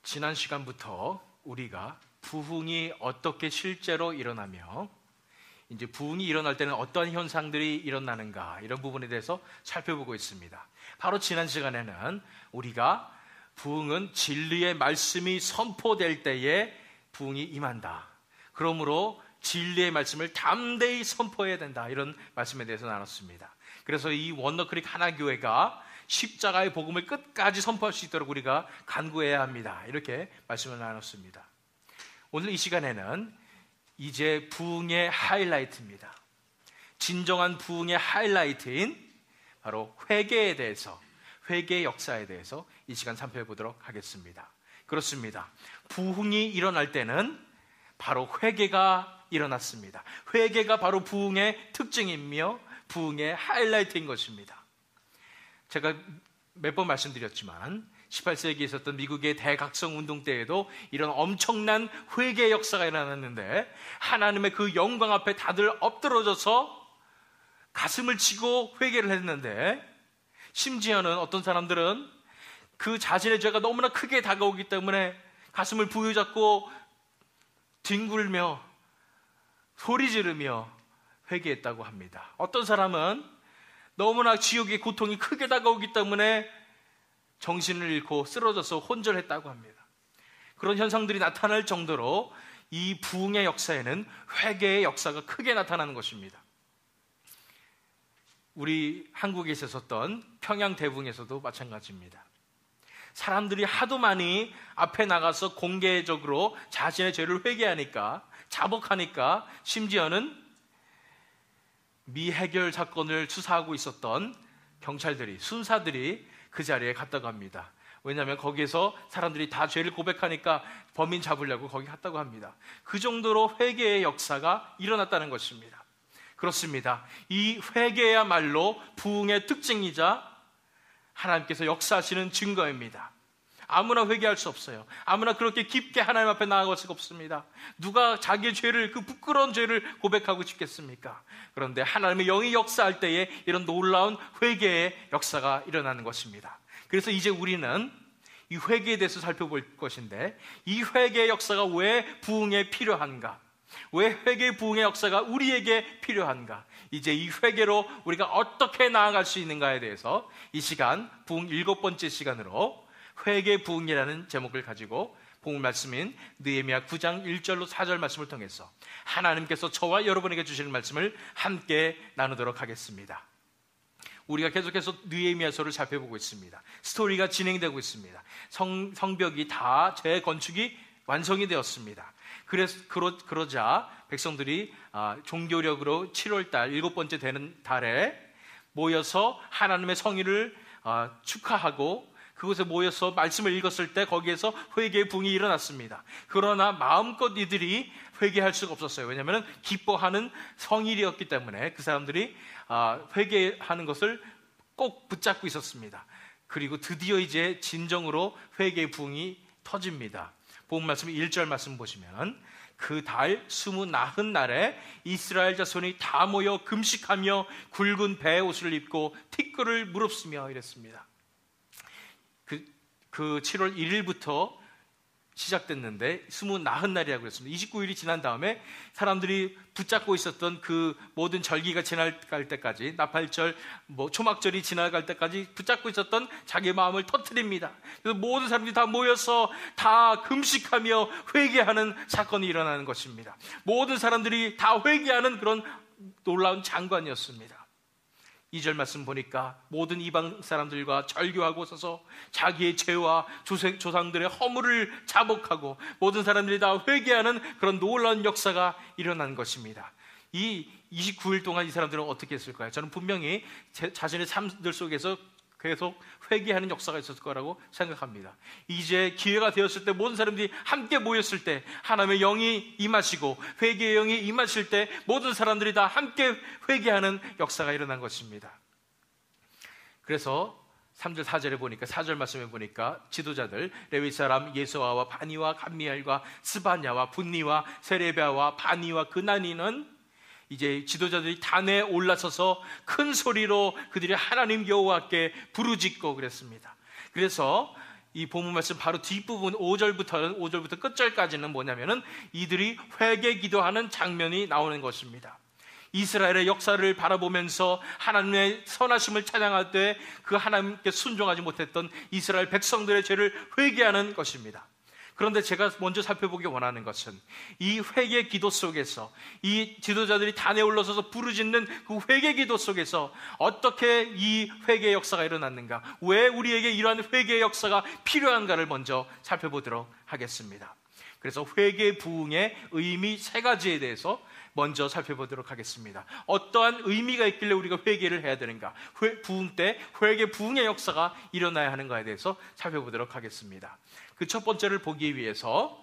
지난 시간부터 우리가 부흥이 어떻게 실제로 일어나며 이제 부흥이 일어날 때는 어떤 현상들이 일어나는가, 이런 부분에 대해서 살펴보고 있습니다. 바로 지난 시간에는 우리가 부흥은 진리의 말씀이 선포될 때에 부흥이 임한다, 그러므로 진리의 말씀을 담대히 선포해야 된다, 이런 말씀에 대해서 나눴습니다. 그래서 이 원더크릭 하나교회가 십자가의 복음을 끝까지 선포할 수 있도록 우리가 간구해야 합니다, 이렇게 말씀을 나눴습니다. 오늘 이 시간에는 이제 부흥의 하이라이트입니다. 진정한 부흥의 하이라이트인 바로 회개에 대해서, 회개의 역사에 대해서 이 시간 살펴보도록 하겠습니다. 그렇습니다. 부흥이 일어날 때는 바로 회개가 일어났습니다. 회개가 바로 부흥의 특징이며 부흥의 하이라이트인 것입니다. 제가 몇 번 말씀드렸지만 18세기에 있었던 미국의 대각성 운동 때에도 이런 엄청난 회개의 역사가 일어났는데, 하나님의 그 영광 앞에 다들 엎드러져서 가슴을 치고 회개를 했는데, 심지어는 어떤 사람들은 그 자신의 죄가 너무나 크게 다가오기 때문에 가슴을 부여잡고 뒹굴며 소리 지르며 회개했다고 합니다. 어떤 사람은 너무나 지옥의 고통이 크게 다가오기 때문에 정신을 잃고 쓰러져서 혼절했다고 합니다. 그런 현상들이 나타날 정도로 이 부흥의 역사에는 회개의 역사가 크게 나타나는 것입니다. 우리 한국에 있었던 평양 대붕에서도 마찬가지입니다. 사람들이 하도 많이 앞에 나가서 공개적으로 자신의 죄를 회개하니까, 자복하니까 심지어는 미해결 사건을 수사하고 있었던 경찰들이, 순사들이 그 자리에 갔다고 합니다. 왜냐하면 거기에서 사람들이 다 죄를 고백하니까 범인 잡으려고 거기 갔다고 합니다. 그 정도로 회개의 역사가 일어났다는 것입니다. 그렇습니다. 이 회개야말로 부흥의 특징이자 하나님께서 역사하시는 증거입니다. 아무나 회개할 수 없어요. 아무나 그렇게 깊게 하나님 앞에 나아갈 수가 없습니다. 누가 자기의 죄를, 그 부끄러운 죄를 고백하고 싶겠습니까? 그런데 하나님의 영이 역사할 때에 이런 놀라운 회개의 역사가 일어나는 것입니다. 그래서 이제 우리는 이 회개에 대해서 살펴볼 것인데, 이 회개의 역사가 왜 부흥에 필요한가? 왜 회개의 부흥의 역사가 우리에게 필요한가? 이제 이 회개로 우리가 어떻게 나아갈 수 있는가에 대해서 이 시간, 부흥 7번째 시간으로 회개 부흥이라는 제목을 가지고 본문 말씀인 느헤미야 9장 1절로 4절 말씀을 통해서 하나님께서 저와 여러분에게 주시는 말씀을 함께 나누도록 하겠습니다. 우리가 계속해서 느헤미야서를 살펴보고 있습니다. 스토리가 진행되고 있습니다. 성벽이 다 재건축이 완성이 되었습니다. 그러자 백성들이 종교력으로 7월달 7번째 되는 달에 모여서 하나님의 성의를 축하하고 그곳에 모여서 말씀을 읽었을 때 거기에서 회개의 부흥이 일어났습니다. 그러나 마음껏 이들이 회개할 수가 없었어요. 왜냐하면 기뻐하는 성일이었기 때문에 그 사람들이 회개하는 것을 꼭 붙잡고 있었습니다. 그리고 드디어 이제 진정으로 회개의 부흥이 터집니다. 본 말씀 1절 말씀 보시면 그 달 29날에 이스라엘 자손이 다 모여 금식하며 굵은 배 옷을 입고 티끌을 무릅쓰며 이랬습니다. 그 7월 1일부터 시작됐는데 29날이라고 했습니다. 29일이 지난 다음에 사람들이 붙잡고 있었던 그 모든 절기가 지나갈 때까지, 나팔절, 초막절이 지나갈 때까지 붙잡고 있었던 자기의 마음을 터뜨립니다. 그래서 모든 사람들이 다 모여서 다 금식하며 회개하는 사건이 일어나는 것입니다. 모든 사람들이 다 회개하는 그런 놀라운 장관이었습니다. 2절 말씀 보니까 모든 이방 사람들과 절교하고 서서 자기의 죄와 조상들의 허물을 자복하고 모든 사람들이 다 회개하는 그런 놀라운 역사가 일어난 것입니다. 이 29일 동안 이 사람들은 어떻게 했을까요? 저는 분명히 자신의 삶들 속에서 계속 회개하는 역사가 있었을 거라고 생각합니다. 이제 기회가 되었을 때 모든 사람들이 함께 모였을 때 하나님의 영이 임하시고 회개의 영이 임하실 때 모든 사람들이 다 함께 회개하는 역사가 일어난 것입니다. 그래서 3절 4절에 보니까 4절 말씀에 보니까 지도자들 레위 사람 예수아와 바니와 감미엘과 스바냐와 분니와 세레비아와 바니와 그나니는 이제 지도자들이 단에 올라서서 큰 소리로 그들이 하나님 여호와께 부르짖고 그랬습니다. 그래서 이 본문 말씀 바로 뒷부분 5절부터 끝절까지는 뭐냐면은 이들이 회개 기도하는 장면이 나오는 것입니다. 이스라엘의 역사를 바라보면서 하나님의 선하심을 찬양할 때 그 하나님께 순종하지 못했던 이스라엘 백성들의 죄를 회개하는 것입니다. 그런데 제가 먼저 살펴보기 원하는 것은 이 회개 기도 속에서 이 지도자들이 단에 올라서서 부르짖는 그 회개 기도 속에서 어떻게 이 회개의 역사가 일어났는가, 왜 우리에게 이러한 회개의 역사가 필요한가를 먼저 살펴보도록 하겠습니다. 그래서 회개 부흥의 의미 3가지에 대해서 먼저 살펴보도록 하겠습니다. 어떠한 의미가 있길래 우리가 회개를 해야 되는가, 부흥 때 회개 부흥의 역사가 일어나야 하는가에 대해서 살펴보도록 하겠습니다. 그 첫 번째를 보기 위해서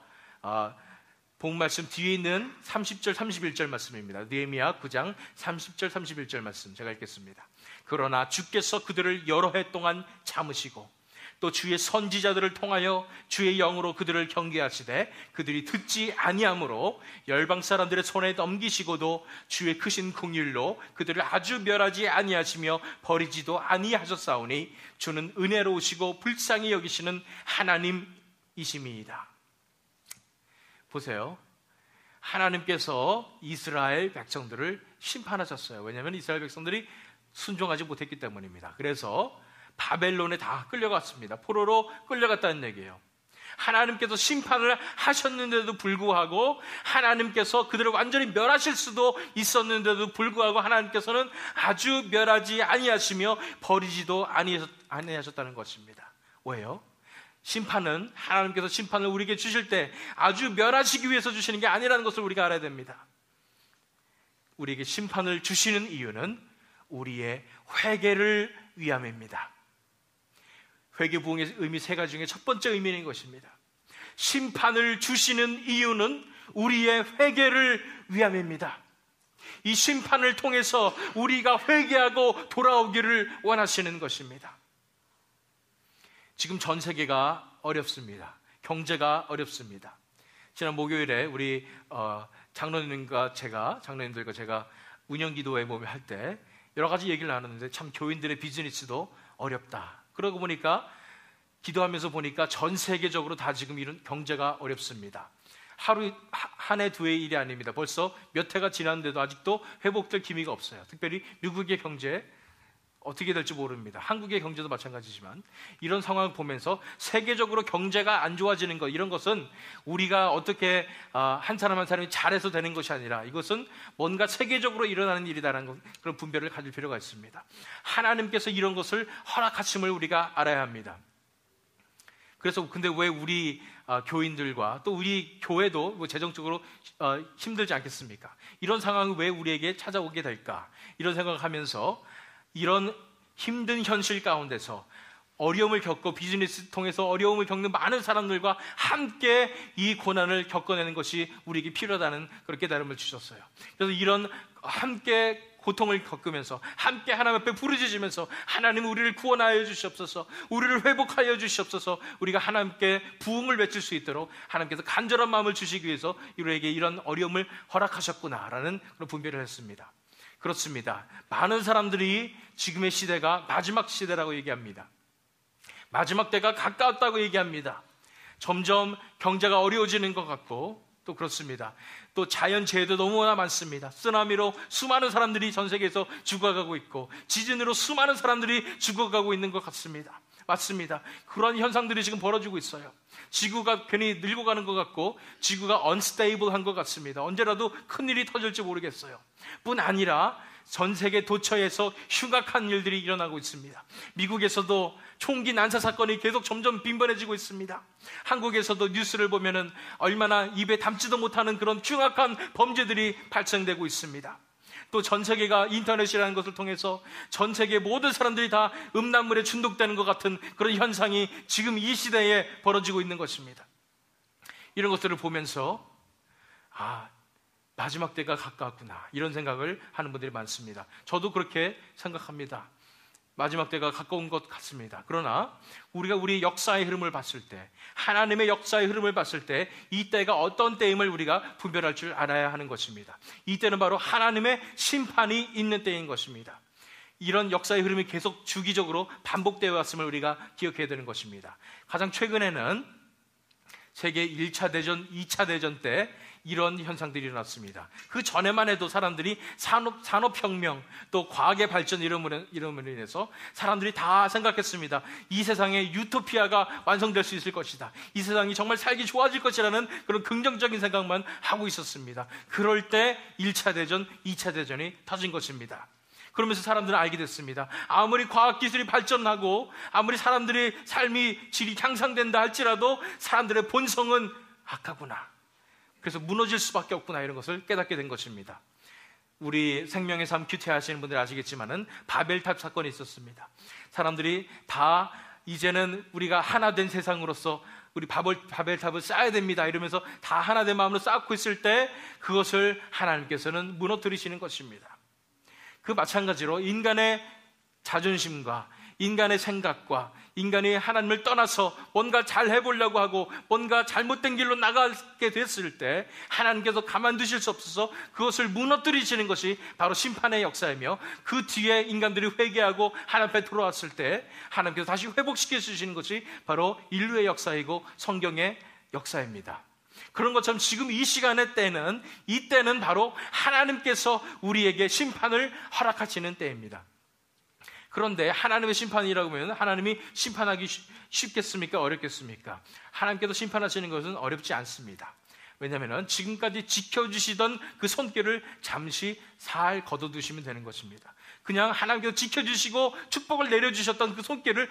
본 말씀 뒤에 있는 30절 31절 말씀입니다. 느헤미야 9장 30절 31절 말씀 제가 읽겠습니다. 그러나 주께서 그들을 여러 해 동안 참으시고 또 주의 선지자들을 통하여 주의 영으로 그들을 경계하시되 그들이 듣지 아니함으로 열방 사람들의 손에 넘기시고도 주의 크신 긍휼로 그들을 아주 멸하지 아니하시며 버리지도 아니하셨사오니 주는 은혜로우시고 불쌍히 여기시는 하나님이심이이다. 보세요. 하나님께서 이스라엘 백성들을 심판하셨어요. 왜냐하면 이스라엘 백성들이 순종하지 못했기 때문입니다. 그래서 바벨론에 다 끌려갔습니다. 포로로 끌려갔다는 얘기예요. 하나님께서 심판을 하셨는데도 불구하고, 하나님께서 그들을 완전히 멸하실 수도 있었는데도 불구하고 하나님께서는 아주 멸하지 아니하시며 버리지도 아니하셨다는 것입니다. 왜요? 심판은, 하나님께서 심판을 우리에게 주실 때 아주 멸하시기 위해서 주시는 게 아니라는 것을 우리가 알아야 됩니다. 우리에게 심판을 주시는 이유는 우리의 회개를 위함입니다. 회개 부흥의 의미 3가지 중에 첫 번째 의미인 것입니다. 심판을 주시는 이유는 우리의 회개를 위함입니다. 이 심판을 통해서 우리가 회개하고 돌아오기를 원하시는 것입니다. 지금 전 세계가 어렵습니다. 경제가 어렵습니다. 지난 목요일에 우리 장로님들과 제가 운영기도회 모임을 할 때 여러 가지 얘기를 나눴는데, 참 교인들의 비즈니스도 어렵다. 그러고 보니까, 기도하면서 보니까 전 세계적으로 다 지금 이런 경제가 어렵습니다. 하루 한 해 두 해 일이 아닙니다. 벌써 몇 해가 지났는데도 아직도 회복될 기미가 없어요. 특별히 미국의 경제 어떻게 될지 모릅니다. 한국의 경제도 마찬가지지만 이런 상황을 보면서 세계적으로 경제가 안 좋아지는 것, 이런 것은 우리가 어떻게 한 사람 한 사람이 잘해서 되는 것이 아니라 이것은 뭔가 세계적으로 일어나는 일이다라는 그런 분별을 가질 필요가 있습니다. 하나님께서 이런 것을 허락하심을 우리가 알아야 합니다. 그래서 근데 왜 우리 교인들과 또 우리 교회도 뭐 재정적으로 힘들지 않겠습니까? 이런 상황이 왜 우리에게 찾아오게 될까? 이런 생각을 하면서 이런 힘든 현실 가운데서 어려움을 겪고 비즈니스 통해서 어려움을 겪는 많은 사람들과 함께 이 고난을 겪어내는 것이 우리에게 필요하다는 그런 깨달음을 주셨어요. 그래서 이런 함께 고통을 겪으면서 함께 하나님 앞에 부르짖으면서 하나님 우리를 구원하여 주시옵소서, 우리를 회복하여 주시옵소서, 우리가 하나님께 부흥을 외칠 수 있도록 하나님께서 간절한 마음을 주시기 위해서 우리에게 이런 어려움을 허락하셨구나라는 그런 분별을 했습니다. 그렇습니다. 많은 사람들이 지금의 시대가 마지막 시대라고 얘기합니다. 마지막 때가 가까웠다고 얘기합니다. 점점 경제가 어려워지는 것 같고, 또 그렇습니다. 또 자연재해도 너무나 많습니다. 쓰나미로 수많은 사람들이 전 세계에서 죽어가고 있고, 지진으로 수많은 사람들이 죽어가고 있는 것 같습니다. 맞습니다. 그런 현상들이 지금 벌어지고 있어요. 지구가 괜히 늙어가는 것 같고, 지구가 unstable 것 같습니다. 언제라도 큰일이 터질지 모르겠어요. 뿐 아니라 전 세계 도처에서 흉악한 일들이 일어나고 있습니다. 미국에서도 총기 난사 사건이 계속 점점 빈번해지고 있습니다. 한국에서도 뉴스를 보면은 얼마나 입에 담지도 못하는 그런 흉악한 범죄들이 발생되고 있습니다. 또 전 세계가 인터넷이라는 것을 통해서 전 세계 모든 사람들이 다 음란물에 중독되는 것 같은 그런 현상이 지금 이 시대에 벌어지고 있는 것입니다. 이런 것들을 보면서 마지막 때가 가까웠구나, 이런 생각을 하는 분들이 많습니다. 저도 그렇게 생각합니다. 마지막 때가 가까운 것 같습니다. 그러나 우리가 우리 역사의 흐름을 봤을 때, 하나님의 역사의 흐름을 봤을 때 이 때가 어떤 때임을 우리가 분별할 줄 알아야 하는 것입니다. 이 때는 바로 하나님의 심판이 있는 때인 것입니다. 이런 역사의 흐름이 계속 주기적으로 반복되어 왔음을 우리가 기억해야 되는 것입니다. 가장 최근에는 세계 1차 대전, 2차 대전 때 이런 현상들이 일어났습니다. 그 전에만 해도 사람들이 산업혁명, 또 과학의 발전 이름으로 인해서 사람들이 다 생각했습니다. 이 세상에 유토피아가 완성될 수 있을 것이다. 이 세상이 정말 살기 좋아질 것이라는 그런 긍정적인 생각만 하고 있었습니다. 그럴 때 1차 대전, 2차 대전이 터진 것입니다. 그러면서 사람들은 알게 됐습니다. 아무리 과학기술이 발전하고 아무리 사람들의 삶의 질이 향상된다 할지라도 사람들의 본성은 악하구나. 그래서 무너질 수밖에 없구나, 이런 것을 깨닫게 된 것입니다. 우리 생명의 삶 큐티 하시는 분들 아시겠지만은 바벨탑 사건이 있었습니다. 사람들이 다 이제는 우리가 하나 된 세상으로서 우리 바벨탑을 쌓아야 됩니다 이러면서 다 하나 된 마음으로 쌓고 있을 때 그것을 하나님께서는 무너뜨리시는 것입니다. 그 마찬가지로 인간의 자존심과 인간의 생각과 인간이 하나님을 떠나서 뭔가 잘 해보려고 하고 뭔가 잘못된 길로 나가게 됐을 때 하나님께서 가만두실 수 없어서 그것을 무너뜨리시는 것이 바로 심판의 역사이며, 그 뒤에 인간들이 회개하고 하나님 앞에 돌아왔을 때 하나님께서 다시 회복시켜 주시는 것이 바로 인류의 역사이고 성경의 역사입니다. 그런 것처럼 지금 이 시간의 때는, 이때는 바로 하나님께서 우리에게 심판을 허락하시는 때입니다. 그런데 하나님의 심판이라고 하면 하나님이 심판하기 쉽겠습니까? 어렵겠습니까? 하나님께서 심판하시는 것은 어렵지 않습니다. 왜냐하면 지금까지 지켜주시던 그 손길을 잠시 살 걷어두시면 되는 것입니다. 그냥 하나님께서 지켜주시고 축복을 내려주셨던 그 손길을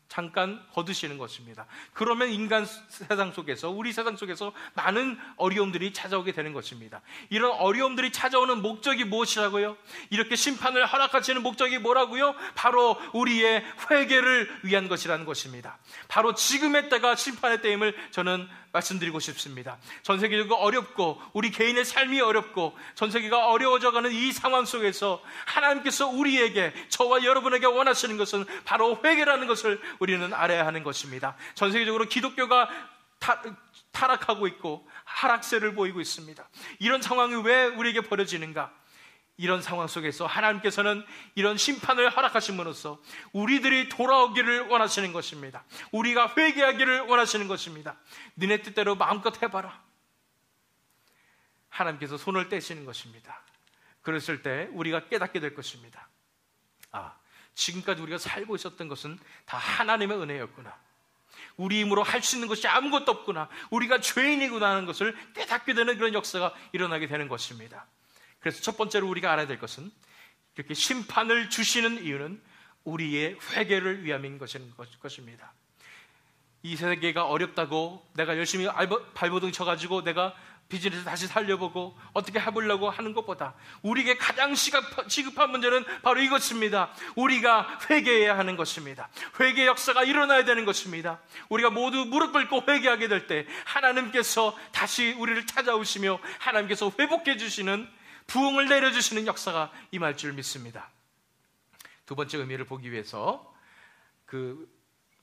잠깐 거두시는 것입니다. 그러면 인간 세상 속에서, 우리 세상 속에서 많은 어려움들이 찾아오게 되는 것입니다. 이런 어려움들이 찾아오는 목적이 무엇이라고요? 이렇게 심판을 허락하시는 목적이 뭐라고요? 바로 우리의 회개를 위한 것이라는 것입니다. 바로 지금의 때가 심판의 때임을 저는 말씀드리고 싶습니다. 전 세계적으로 어렵고 우리 개인의 삶이 어렵고 전 세계가 어려워져가는 이 상황 속에서 하나님께서 우리에게, 저와 여러분에게 원하시는 것은 바로 회개라는 것을 우리는 알아야 하는 것입니다. 전 세계적으로 기독교가 타락하고 있고 하락세를 보이고 있습니다. 이런 상황이 왜 우리에게 벌어지는가? 이런 상황 속에서 하나님께서는 이런 심판을 허락하심으로써 우리들이 돌아오기를 원하시는 것입니다. 우리가 회개하기를 원하시는 것입니다. 너네 뜻대로 마음껏 해봐라. 하나님께서 손을 떼시는 것입니다. 그랬을 때 우리가 깨닫게 될 것입니다. 지금까지 우리가 살고 있었던 것은 다 하나님의 은혜였구나. 우리 힘으로 할 수 있는 것이 아무것도 없구나. 우리가 죄인이구나 하는 것을 깨닫게 되는 그런 역사가 일어나게 되는 것입니다. 그래서 첫 번째로 우리가 알아야 될 것은, 이렇게 심판을 주시는 이유는 우리의 회개를 위함인 것입니다. 이 세계가 어렵다고 내가 열심히 발버둥 쳐가지고 내가 비즈니스 다시 살려보고 어떻게 해보려고 하는 것보다 우리에게 가장 시급한 문제는 바로 이것입니다. 우리가 회개해야 하는 것입니다. 회개 역사가 일어나야 되는 것입니다. 우리가 모두 무릎 꿇고 회개하게 될 때 하나님께서 다시 우리를 찾아오시며 하나님께서 회복해 주시는, 부흥을 내려주시는 역사가 임할 줄 믿습니다. 두 번째 의미를 보기 위해서 그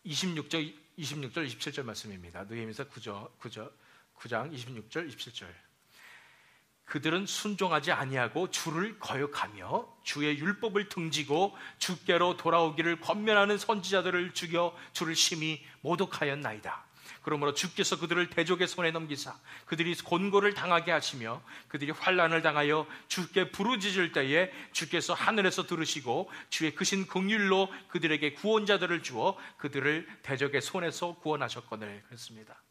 26절, 27절 말씀입니다. 느헤미야 9장 26절, 27절. 그들은 순종하지 아니하고 주를 거역하며 주의 율법을 등지고 주께로 돌아오기를 권면하는 선지자들을 죽여 주를 심히 모독하였나이다. 그러므로 주께서 그들을 대적의 손에 넘기사 그들이 곤고를 당하게 하시며 그들이 환난을 당하여 주께 부르짖을 때에 주께서 하늘에서 들으시고 주의 크신 긍휼로 그들에게 구원자들을 주어 그들을 대적의 손에서 구원하셨거늘. 그랬습니다.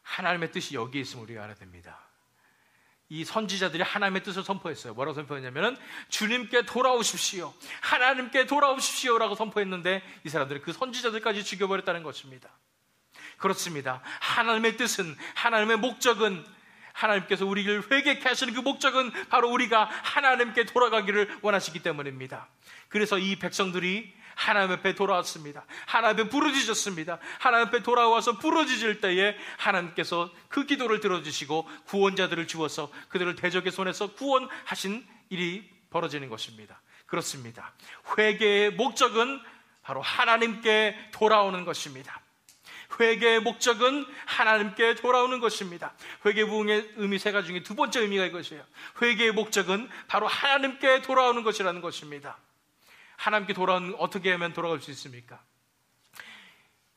하나님의 뜻이 여기에 있음을 우리가 알아야 됩니다. 이 선지자들이 하나님의 뜻을 선포했어요. 뭐라고 선포했냐면 주님께 돌아오십시오, 하나님께 돌아오십시오 라고 선포했는데 이 사람들이 그 선지자들까지 죽여버렸다는 것입니다. 그렇습니다. 하나님의 뜻은, 하나님의 목적은, 하나님께서 우리를 회개케 하시는 그 목적은 바로 우리가 하나님께 돌아가기를 원하시기 때문입니다. 그래서 이 백성들이 하나님 앞에 돌아왔습니다. 하나님 앞에 부르짖었습니다. 하나님 앞에 돌아와서 부르짖을 때에 하나님께서 그 기도를 들어주시고 구원자들을 주어서 그들을 대적의 손에서 구원하신 일이 벌어지는 것입니다. 그렇습니다. 회개의 목적은 바로 하나님께 돌아오는 것입니다. 회개의 목적은 하나님께 돌아오는 것입니다. 회개 부흥의 의미 세 가지 중에 두 번째 의미가 이것이에요. 회개의 목적은 바로 하나님께 돌아오는 것이라는 것입니다. 하나님께 돌아오는, 어떻게 하면 돌아올 수 있습니까?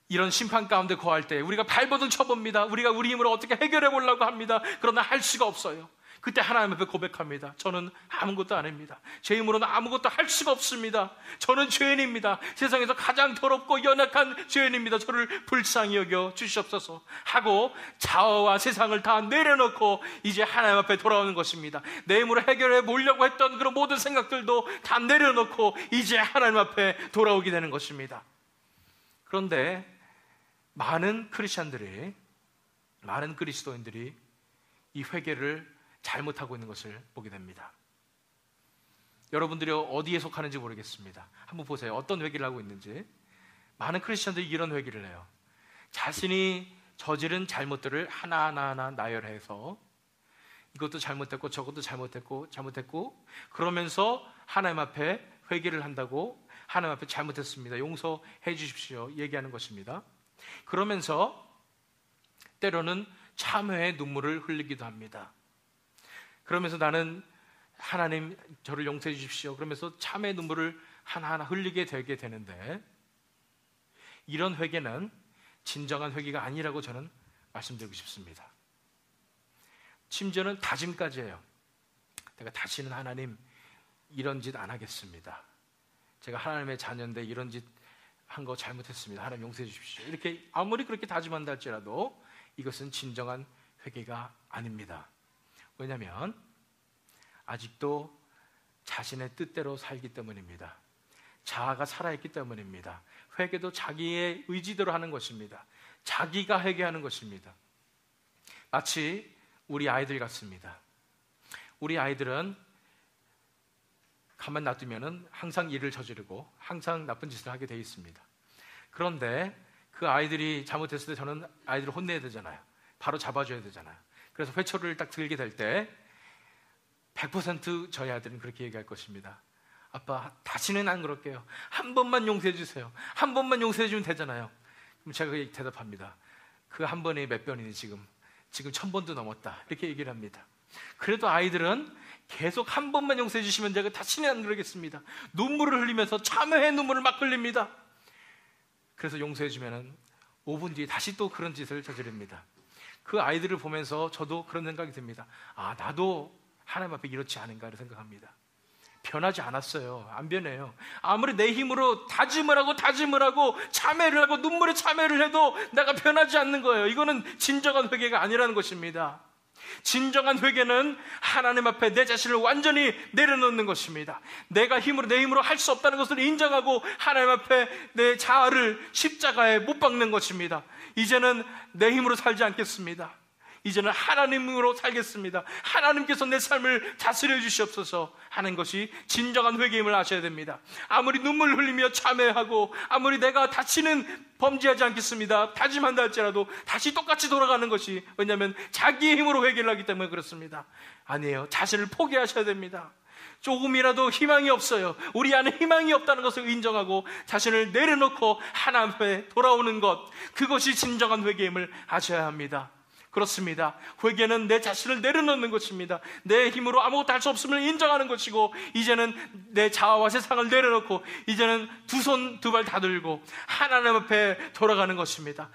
이런 심판 가운데 거할 때 우리가 발버둥 쳐봅니다. 우리가 우리 힘으로 어떻게 해결해 보려고 합니다. 그러나 할 수가 없어요. 그때 하나님 앞에 고백합니다. 저는 아무것도 아닙니다. 제 힘으로는 아무것도 할 수가 없습니다. 저는 죄인입니다. 세상에서 가장 더럽고 연약한 죄인입니다. 저를 불쌍히 여겨 주시옵소서 하고 자아와 세상을 다 내려놓고 이제 하나님 앞에 돌아오는 것입니다. 내 힘으로 해결해 보려고 했던 그런 모든 생각들도 다 내려놓고 이제 하나님 앞에 돌아오게 되는 것입니다. 그런데 많은 크리스천들이, 많은 그리스도인들이 이 회개를 잘못하고 있는 것을 보게 됩니다. 여러분들이 어디에 속하는지 모르겠습니다. 한번 보세요. 어떤 회개를 하고 있는지. 많은 크리스천들이 이런 회개를 해요. 자신이 저지른 잘못들을 하나하나 나열해서 이것도 잘못했고 저것도 잘못했고 그러면서 하나님 앞에 회개를 한다고, 하나님 앞에 잘못했습니다, 용서해 주십시오 얘기하는 것입니다. 그러면서 때로는 참회의 눈물을 흘리기도 합니다. 그러면서 나는 하나님 저를 용서해 주십시오 그러면서 참회의 눈물을 하나하나 흘리게 되게 되는데, 이런 회개는 진정한 회개가 아니라고 저는 말씀드리고 싶습니다. 심지어는 다짐까지 해요. 내가 다시는 하나님 이런 짓 안 하겠습니다. 제가 하나님의 자녀인데 이런 짓 한 거 잘못했습니다. 하나님 용서해 주십시오. 이렇게 아무리 그렇게 다짐한다 할지라도 이것은 진정한 회개가 아닙니다. 왜냐하면 아직도 자신의 뜻대로 살기 때문입니다. 자아가 살아있기 때문입니다. 회개도 자기의 의지대로 하는 것입니다. 자기가 회개하는 것입니다. 마치 우리 아이들 같습니다. 우리 아이들은 가만 놔두면 항상 일을 저지르고 항상 나쁜 짓을 하게 되어 있습니다. 그런데 그 아이들이 잘못했을 때 저는 아이들을 혼내야 되잖아요. 바로 잡아줘야 되잖아요. 그래서 회초리를 딱 들게 될 때 100% 저희 아이들은 그렇게 얘기할 것입니다. 아빠 다시는 안 그럴게요. 한 번만 용서해 주세요. 한 번만 용서해 주면 되잖아요. 그럼 제가 대답합니다. 그 한 번이 몇 번이니 지금 1000번도 넘었다 이렇게 얘기를 합니다. 그래도 아이들은 계속 한 번만 용서해 주시면 제가 다시는 안 그러겠습니다. 눈물을 흘리면서 참회의 눈물을 막 흘립니다. 그래서 용서해 주면 5분 뒤에 다시 또 그런 짓을 저지릅니다. 그 아이들을 보면서 저도 그런 생각이 듭니다. 아, 나도 하나님 앞에 이렇지 않은가 이런 생각합니다. 변하지 않았어요. 안 변해요. 아무리 내 힘으로 다짐을 하고 참회를 하고 눈물에 참회를 해도 내가 변하지 않는 거예요. 이거는 진정한 회개가 아니라는 것입니다. 진정한 회개는 하나님 앞에 내 자신을 완전히 내려놓는 것입니다. 내 힘으로 할 수 없다는 것을 인정하고 하나님 앞에 내 자아를 십자가에 못 박는 것입니다. 이제는 내 힘으로 살지 않겠습니다. 이제는 하나님으로 살겠습니다. 하나님께서 내 삶을 다스려 주시옵소서 하는 것이 진정한 회개임을 아셔야 됩니다. 아무리 눈물 흘리며 참회하고 아무리 내가 다시는 범죄하지 않겠습니다 다짐한다 할지라도 다시 똑같이 돌아가는 것이, 왜냐하면 자기의 힘으로 회개를 하기 때문에 그렇습니다. 아니에요. 자신을 포기하셔야 됩니다. 조금이라도 희망이 없어요. 우리 안에 희망이 없다는 것을 인정하고 자신을 내려놓고 하나님 앞에 돌아오는 것, 그것이 진정한 회개임을 아셔야 합니다. 그렇습니다. 회개는 내 자신을 내려놓는 것입니다. 내 힘으로 아무것도 할 수 없음을 인정하는 것이고, 이제는 내 자아와 세상을 내려놓고 이제는 두 손 두 발 다 들고 하나님 앞에 돌아가는 것입니다.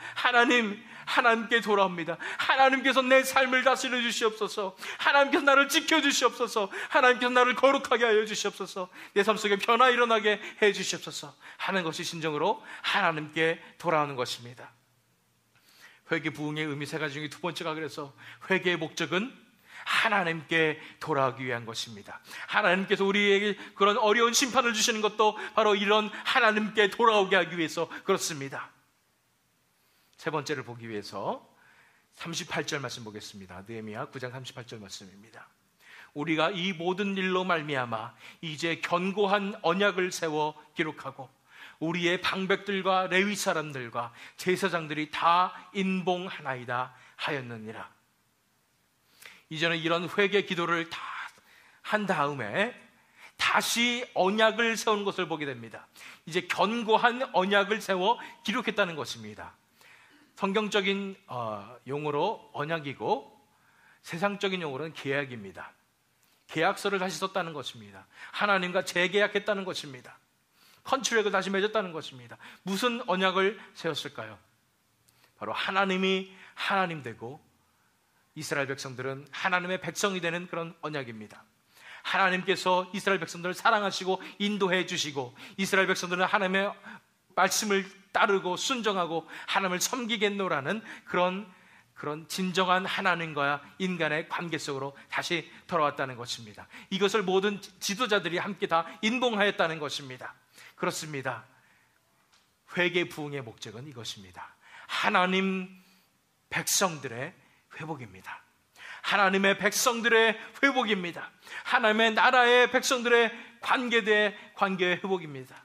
하나님께 돌아옵니다. 하나님께서 내 삶을 다스려 주시옵소서. 하나님께서 나를 지켜 주시옵소서. 하나님께서 나를 거룩하게 하여 주시옵소서. 내 삶 속에 변화 일어나게 해 주시옵소서 하는 것이 진정으로 하나님께 돌아오는 것입니다. 회개 부흥의 의미 세 가지 중에 두 번째가, 그래서 회개의 목적은 하나님께 돌아오기 위한 것입니다. 하나님께서 우리에게 그런 어려운 심판을 주시는 것도 바로 이런 하나님께 돌아오게 하기 위해서 그렇습니다. 세 번째를 보기 위해서 38절 말씀 보겠습니다. 느헤미야 9장 38절 말씀입니다. 우리가 이 모든 일로 말미암아 이제 견고한 언약을 세워 기록하고 우리의 방백들과 레위 사람들과 제사장들이 다 인봉하나이다 하였느니라. 이제는 이런 회개 기도를 다 한 다음에 다시 언약을 세우는 것을 보게 됩니다. 이제 견고한 언약을 세워 기록했다는 것입니다. 성경적인 용어로 언약이고 세상적인 용어로는 계약입니다. 계약서를 다시 썼다는 것입니다. 하나님과 재계약했다는 것입니다. 컨트랙을 다시 맺었다는 것입니다. 무슨 언약을 세웠을까요? 바로 하나님이 하나님 되고 이스라엘 백성들은 하나님의 백성이 되는 그런 언약입니다. 하나님께서 이스라엘 백성들을 사랑하시고 인도해 주시고 이스라엘 백성들은 하나님의 말씀을 따르고 순종하고 하나님을 섬기겠노라는 그런 진정한 하나님과 인간의 관계 속으로 다시 돌아왔다는 것입니다. 이것을 모든 지도자들이 함께 다 인봉하였다는 것입니다. 그렇습니다. 회개 부흥의 목적은 이것입니다. 하나님 백성들의 회복입니다. 하나님의 백성들의 회복입니다. 하나님의 나라의 백성들의 관계의 회복입니다.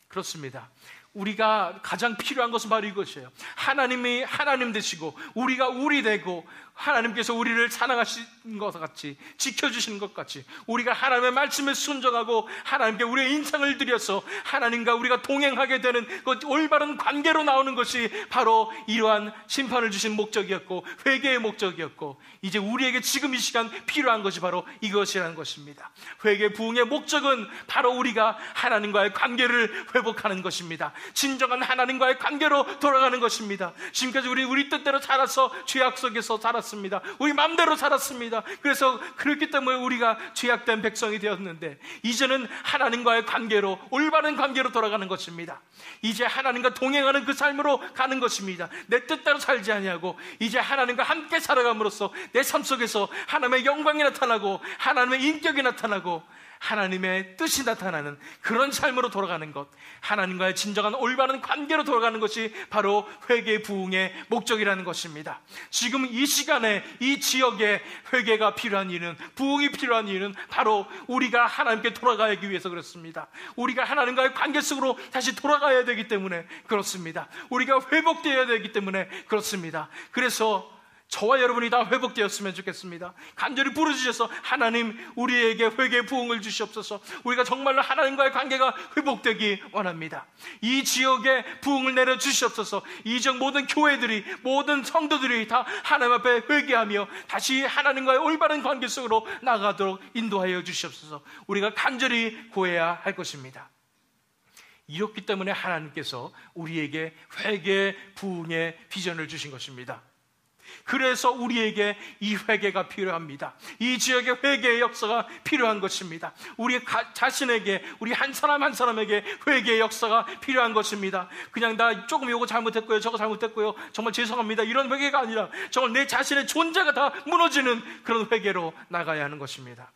그렇습니다. 우리가 가장 필요한 것은 바로 이것이에요. 하나님이 하나님 되시고 우리가 우리 되고 하나님께서 우리를 사랑하신 것 같이 지켜주시는 것 같이 우리가 하나님의 말씀에 순종하고 하나님께 우리의 인생을 드려서 하나님과 우리가 동행하게 되는 그 올바른 관계로 나오는 것이 바로 이러한 심판을 주신 목적이었고 회개의 목적이었고 이제 우리에게 지금 이 시간 필요한 것이 바로 이것이라는 것입니다. 회개 부흥의 목적은 바로 우리가 하나님과의 관계를 회복하는 것입니다. 진정한 하나님과의 관계로 돌아가는 것입니다. 지금까지 우리 뜻대로 살아서 죄악 속에서 살았습니다. 우리 마음대로 살았습니다. 그래서 그렇기 때문에 우리가 죄악된 백성이 되었는데 이제는 하나님과의 관계로 올바른 관계로 돌아가는 것입니다. 이제 하나님과 동행하는 그 삶으로 가는 것입니다. 내 뜻대로 살지 아니하고 이제 하나님과 함께 살아감으로써 내 삶 속에서 하나님의 영광이 나타나고 하나님의 인격이 나타나고 하나님의 뜻이 나타나는 그런 삶으로 돌아가는 것, 하나님과의 진정한 올바른 관계로 돌아가는 것이 바로 회개 부흥의 목적이라는 것입니다. 지금 이 시간에 이 지역에 회개가 필요한 이유는, 부흥이 필요한 이유는 바로 우리가 하나님께 돌아가기 위해서 그렇습니다. 우리가 하나님과의 관계 속으로 다시 돌아가야 되기 때문에 그렇습니다. 우리가 회복되어야 되기 때문에 그렇습니다. 그래서 저와 여러분이 다 회복되었으면 좋겠습니다. 간절히 부르주셔서 하나님 우리에게 회개 부흥을 주시옵소서. 우리가 정말로 하나님과의 관계가 회복되기 원합니다. 이 지역에 부흥을 내려주시옵소서. 이 지역 모든 교회들이 모든 성도들이 다 하나님 앞에 회개하며 다시 하나님과의 올바른 관계 속으로 나가도록 인도하여 주시옵소서. 우리가 간절히 구해야 할 것입니다. 이렇기 때문에 하나님께서 우리에게 회개 부흥의 비전을 주신 것입니다. 그래서 우리에게 이 회개가 필요합니다. 이 지역의 회개의 역사가 필요한 것입니다. 우리 자신에게, 우리 한 사람 한 사람에게 회개의 역사가 필요한 것입니다. 그냥 나 조금 요거 잘못했고요, 저거 잘못했고요, 정말 죄송합니다, 이런 회개가 아니라 정말 내 자신의 존재가 다 무너지는 그런 회개로 나가야 하는 것입니다.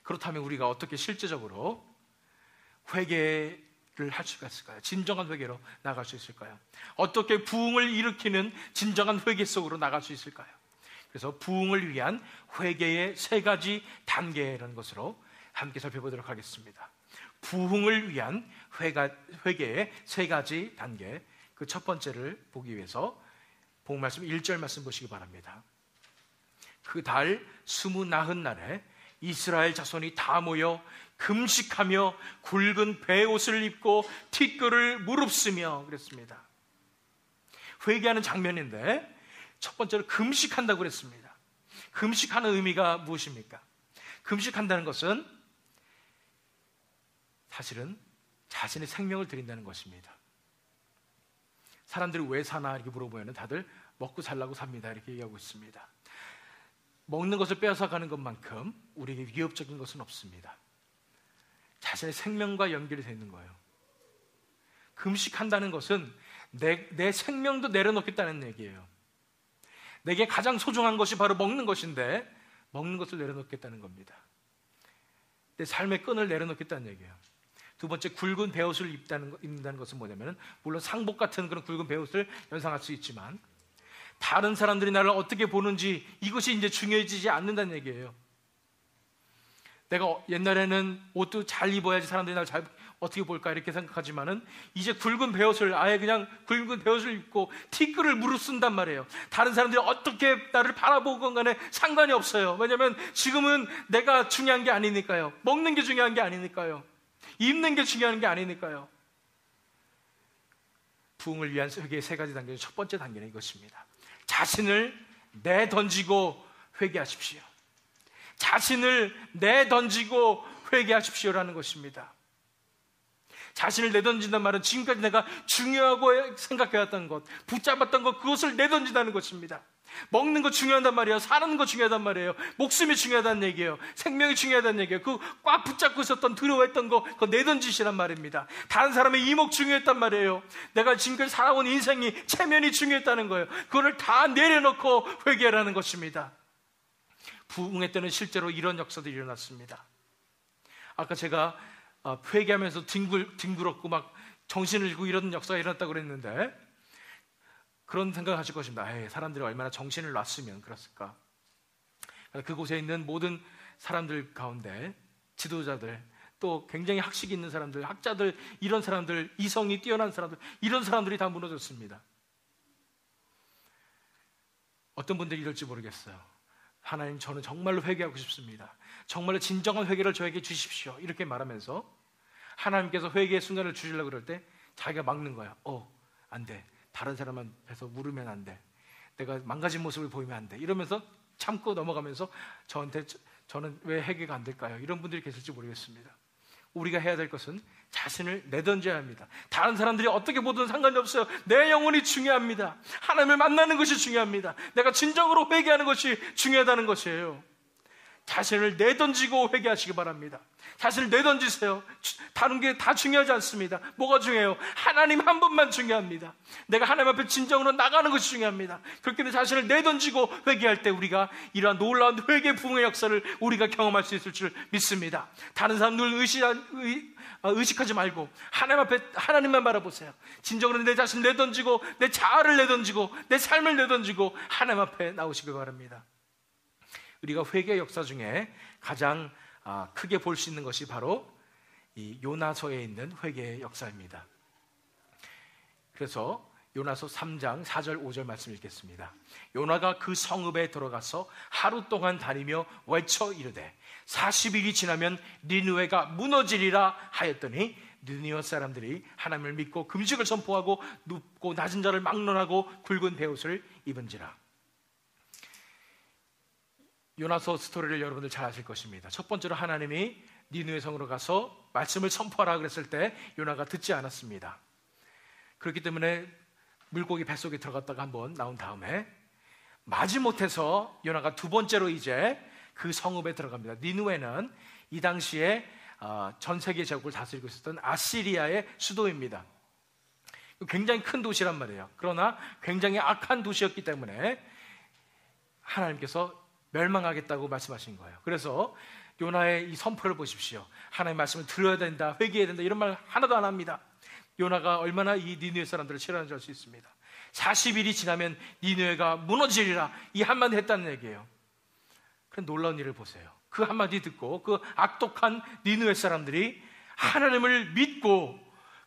그렇다면 우리가 어떻게 실제적으로 회개를 할 수가 있을까요? 진정한 회개로 나갈 수 있을까요? 어떻게 부흥을 일으키는 진정한 회개 속으로 나갈 수 있을까요? 그래서 부흥을 위한 회개의 세 가지 단계라는 것으로 함께 살펴보도록 하겠습니다. 부흥을 위한 회개의 세 가지 단계, 그 첫 번째를 보기 위해서 복 말씀 1절 말씀 보시기 바랍니다. 그 달 29날에 이스라엘 자손이 다 모여 금식하며 굵은 베옷을 입고 티끌을 무릅쓰며 그랬습니다. 회개하는 장면인데 첫 번째로 금식한다고 그랬습니다. 금식하는 의미가 무엇입니까? 금식한다는 것은 사실은 자신의 생명을 드린다는 것입니다. 사람들이 왜 사나 이렇게 물어보면 다들 먹고 살라고 삽니다 이렇게 얘기하고 있습니다. 먹는 것을 빼앗아가는 것만큼 우리에게 위협적인 것은 없습니다. 자신의 생명과 연결이 되는 거예요. 금식한다는 것은 내 생명도 내려놓겠다는 얘기예요. 내게 가장 소중한 것이 바로 먹는 것인데 먹는 것을 내려놓겠다는 겁니다. 내 삶의 끈을 내려놓겠다는 얘기예요. 두 번째, 굵은 베옷을 입는다는 것은 뭐냐면, 물론 상복 같은 그런 굵은 베옷을 연상할 수 있지만 다른 사람들이 나를 어떻게 보는지 이것이 이제 중요해지지 않는다는 얘기예요. 내가 옛날에는 옷도 잘 입어야지 사람들이 나를 잘 어떻게 볼까 이렇게 생각하지만은 이제 굵은 베옷을 아예 그냥 굵은 베옷을 입고 티끌을 무릅쓴단 말이에요. 다른 사람들이 어떻게 나를 바라보건 간에 상관이 없어요. 왜냐하면 지금은 내가 중요한 게 아니니까요. 먹는 게 중요한 게 아니니까요. 입는 게 중요한 게 아니니까요. 부흥을 위한 회개의 세 가지 단계 중 첫 번째 단계는 이것입니다. 자신을 내던지고 회개하십시오. 자신을 내던지고 회개하십시오라는 것입니다. 자신을 내던진다는 말은 지금까지 내가 중요하고 생각해왔던 것, 붙잡았던 것, 그것을 내던진다는 것입니다. 먹는 거 중요하단 말이에요. 사는 거 중요하단 말이에요. 목숨이 중요하다는 얘기예요. 생명이 중요하다는 얘기예요. 그 꽉 붙잡고 있었던 두려워했던 거, 그거 내던지시란 말입니다. 다른 사람의 이목 중요했단 말이에요. 내가 지금까지 살아온 인생이, 체면이 중요했다는 거예요. 그거를 다 내려놓고 회개하라는 것입니다. 부흥회 때는 실제로 이런 역사들이 일어났습니다. 아까 제가 회개하면서 뒹굴었고 막 정신을 잃고 이런 역사가 일어났다고 그랬는데, 그런 생각을 하실 것입니다. 사람들이 얼마나 정신을 놨으면 그랬을까. 그곳에 있는 모든 사람들 가운데 지도자들, 또 굉장히 학식이 있는 사람들, 학자들, 이런 사람들, 이성이 뛰어난 사람들, 이런 사람들이 다 무너졌습니다. 어떤 분들이 이럴지 모르겠어요. 하나님, 저는 정말로 회개하고 싶습니다. 정말로 진정한 회개를 저에게 주십시오. 이렇게 말하면서 하나님께서 회개의 순간을 주시려고 그럴 때 자기가 막는 거야. 안 돼. 다른 사람 앞에서 물으면 안 돼. 내가 망가진 모습을 보이면 안 돼. 이러면서 참고 넘어가면서 저는 왜 회개가 안 될까요? 이런 분들이 계실지 모르겠습니다. 우리가 해야 될 것은 자신을 내던져야 합니다. 다른 사람들이 어떻게 보든 상관이 없어요. 내 영혼이 중요합니다. 하나님을 만나는 것이 중요합니다. 내가 진정으로 회개하는 것이 중요하다는 것이에요. 자신을 내던지고 회개하시기 바랍니다. 자신을 내던지세요. 다른 게 다 중요하지 않습니다. 뭐가 중요해요? 하나님 한 분만 중요합니다. 내가 하나님 앞에 진정으로 나가는 것이 중요합니다. 그렇게 자신을 내던지고 회개할 때 우리가 이러한 놀라운 회개 부흥의 역사를 우리가 경험할 수 있을 줄 믿습니다. 다른 사람들 의식하지 말고 하나님 앞에 하나님만 바라보세요. 진정으로 내 자신을 내던지고 내 자아를 내던지고 내 삶을 내던지고 하나님 앞에 나오시기 바랍니다. 우리가 회개 역사 중에 가장 크게 볼 수 있는 것이 바로 이 요나서에 있는 회개의 역사입니다. 그래서 요나서 3장 4절 5절 말씀 읽겠습니다. 요나가 그 성읍에 들어가서 하루 동안 다니며 외쳐 이르되 40일이 지나면 니느웨가 무너지리라 하였더니 느니웨 사람들이 하나님을 믿고 금식을 선포하고 눕고 낮은 자를 막론하고 굵은 베옷을 입은지라. 요나서 스토리를 여러분들 잘 아실 것입니다. 첫 번째로 하나님이 니느웨 성으로 가서 말씀을 선포하라 그랬을 때 요나가 듣지 않았습니다. 그렇기 때문에 물고기 뱃속에 들어갔다가 한번 나온 다음에 마지못해서 요나가 두 번째로 이제 그 성읍에 들어갑니다. 니느웨는 이 당시에 전 세계 제국을 다스리고 있었던 아시리아의 수도입니다. 굉장히 큰 도시란 말이에요. 그러나 굉장히 악한 도시였기 때문에 하나님께서 멸망하겠다고 말씀하신 거예요. 그래서 요나의 이 선포를 보십시오. 하나님의 말씀을 들어야 된다, 회개해야 된다, 이런 말 하나도 안 합니다. 요나가 얼마나 이 니느웨 사람들을 싫어하는지 알 수 있습니다. 40일이 지나면 니느웨가 무너지리라, 이 한마디 했다는 얘기예요. 그런 놀라운 일을 보세요. 그 한마디 듣고 그 악독한 니느웨 사람들이 하나님을 믿고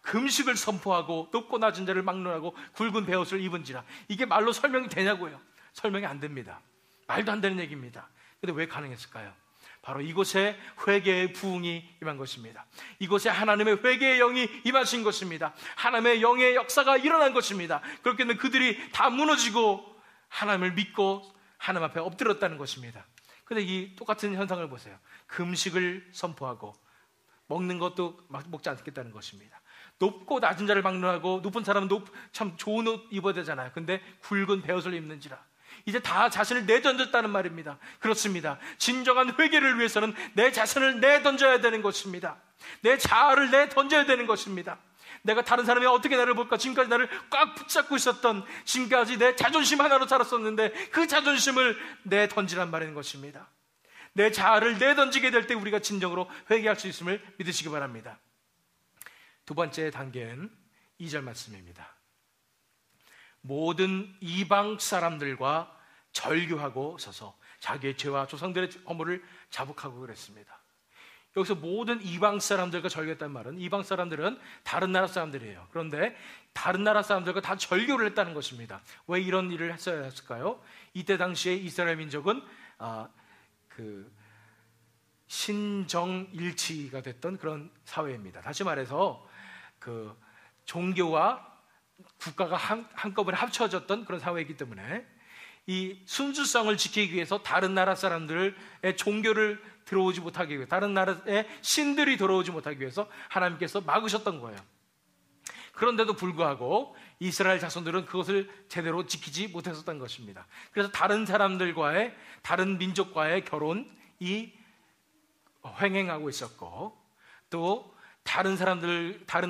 금식을 선포하고 높고 낮은 자를 막론하고 굵은 베옷을 입은지라. 이게 말로 설명이 되냐고요? 설명이 안 됩니다. 말도 안 되는 얘기입니다. 그런데 왜 가능했을까요? 바로 이곳에 회개의 부흥이 임한 것입니다. 이곳에 하나님의 회개의 영이 임하신 것입니다. 하나님의 영의 역사가 일어난 것입니다. 그렇기 때문에 그들이 다 무너지고 하나님을 믿고 하나님 앞에 엎드렸다는 것입니다. 그런데 이 똑같은 현상을 보세요. 금식을 선포하고 먹는 것도 먹지 않겠다는 것입니다. 높고 낮은 자를 막론하고 높은 사람은 참 좋은 옷 입어야 되잖아요. 근데 굵은 베옷을 입는지라. 이제 다 자신을 내던졌다는 말입니다. 그렇습니다. 진정한 회개를 위해서는 내 자신을 내던져야 되는 것입니다. 내 자아를 내던져야 되는 것입니다. 내가 다른 사람이 어떻게 나를 볼까? 지금까지 나를 꽉 붙잡고 있었던, 지금까지 내 자존심 하나로 살았었는데 그 자존심을 내던지란 말인 것입니다. 내 자아를 내던지게 될 때 우리가 진정으로 회개할 수 있음을 믿으시기 바랍니다. 두 번째 단계는 2절 말씀입니다. 모든 이방 사람들과 절교하고 서서 자기의 죄와 조상들의 허물을 자복하고 그랬습니다. 여기서 모든 이방 사람들과 절교했다는 말은, 이방 사람들은 다른 나라 사람들이에요. 그런데 다른 나라 사람들과 다 절교를 했다는 것입니다. 왜 이런 일을 했어야 했을까요? 이때 당시에 이스라엘 민족은 신정일치가 됐던 그런 사회입니다. 다시 말해서 종교와 국가가 한꺼번에 합쳐졌던 그런 사회이기 때문에 이 순수성을 지키기 위해서 다른 나라 사람들의 종교를 들어오지 못하기 위해, 다른 나라의 신들이 들어오지 못하기 위해서 하나님께서 막으셨던 거예요. 그런데도 불구하고 이스라엘 자손들은 그것을 제대로 지키지 못했었던 것입니다. 그래서 다른 사람들과의, 다른 민족과의 결혼이 횡행하고 있었고, 또 다른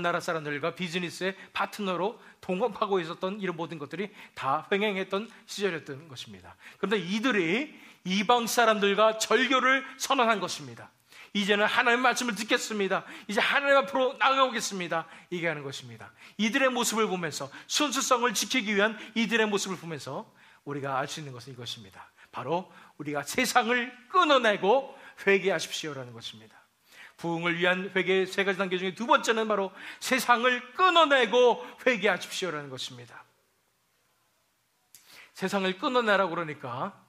나라 사람들과 비즈니스의 파트너로 동업하고 있었던 이런 모든 것들이 다 횡행했던 시절이었던 것입니다. 그런데 이들이 이방 사람들과 절교를 선언한 것입니다. 이제는 하나님의 말씀을 듣겠습니다. 이제 하나님 앞으로 나가오겠습니다. 얘기하는 것입니다. 이들의 모습을 보면서, 순수성을 지키기 위한 이들의 모습을 보면서 우리가 알 수 있는 것은 이것입니다. 바로 우리가 세상을 끊어내고 회개하십시오라는 것입니다. 부흥을 위한 회개의 세 가지 단계 중에 두 번째는 바로 세상을 끊어내고 회개하십시오라는 것입니다. 세상을 끊어내라고 그러니까